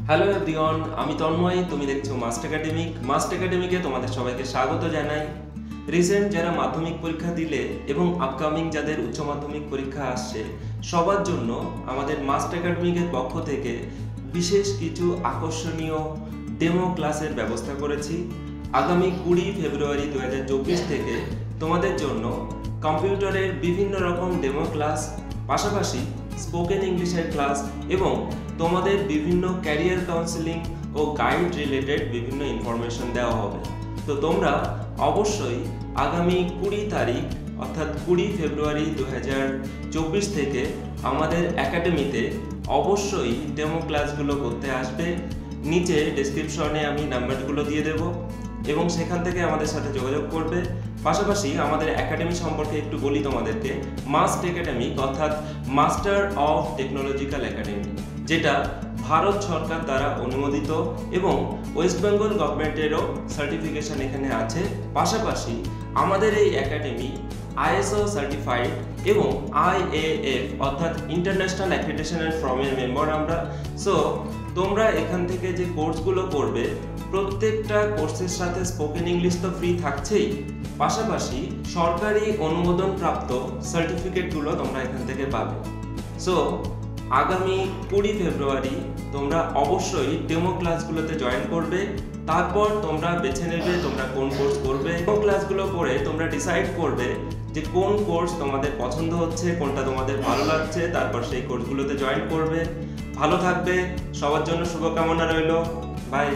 Hello everyone, আমি তন্ময়। তুমি দেখছো মাস্ট একাডেমিক। মাস্ট একাডেমিকে তোমাদের সবাইকে স্বাগত জানাই। রিসেন্ট যারা মাধ্যমিক পরীক্ষা দিলে এবং আপকামিং যাদের উচ্চ মাধ্যমিক পরীক্ষা আসছে সবার জন্য আমাদের মাস্ট একাডেমিকের পক্ষ থেকে বিশেষ কিছু আকর্ষণীয় ডেমো ক্লাসের ব্যবস্থা করেছি। আগামী 20 ফেব্রুয়ারি 2024 থেকে তোমাদের জন্য কম্পিউটারের বিভিন্ন রকম ডেমো ক্লাস, পাশাপাশি স্পোকেন ইংলিশের ক্লাস এবং তোমাদের বিভিন্ন ক্যারিয়ার কাউন্সেলিং ও গাইড রিলেটেড বিভিন্ন ইনফরমেশন দেওয়া হবে। তো তোমরা অবশ্যই আগামী 20 তারিখ অর্থাৎ 20 ফেব্রুয়ারি 2024 থেকে আমাদের একাডেমিতে অবশ্যই ডেমো ক্লাসগুলো করতে আসবে। নিচে ডেসক্রিপশনে আমি নাম্বারগুলো দিয়ে দেব এবং সেখান থেকে আমাদের সাথে যোগাযোগ করবে। পাশাপাশি আমাদের একাডেমি সম্পর্কে একটু বলি তোমাদেরকে। মাস্ট একাডেমি অর্থাৎ মাস্টার অফ টেকনোলজিক্যাল একাডেমি, যেটা ভারত সরকার দ্বারা অনুমোদিত এবং ওয়েস্ট বেঙ্গল গভর্নমেন্টেরও সার্টিফিকেশন এখানে আছে। পাশাপাশি আমাদের এই একাডেমি আইএসও সার্টিফাইড এবং আইএএফ অর্থাৎ ইন্টারন্যাশনাল অ্যাক্রেডিটেশনের ফর্মের মেম্বার আমরা। সো তোমরা এখান থেকে যে কোর্সগুলো করবে প্রত্যেকটা কোর্সের সাথে স্পোকেন ইংলিশ তো ফ্রি থাকছেই, পাশাপাশি সরকারি অনুমোদন প্রাপ্ত সার্টিফিকেটগুলো তোমরা এখান থেকে পাবে। সো আগামী 20 ফেব্রুয়ারি তোমরা অবশ্যই ডেমো ক্লাসগুলোতে জয়েন করবে। তারপর তোমরা বেছে নেবে তোমরা কোন কোর্স করবে। ডেমো ক্লাসগুলো করে তোমরা ডিসাইড করবে যে কোন কোর্স তোমাদের পছন্দ হচ্ছে, কোনটা তোমাদের ভালো লাগছে, তারপর সেই কোর্সগুলোতে জয়েন করবে। ভালো থাকবে, সবার জন্য শুভকামনা রইল। বাই।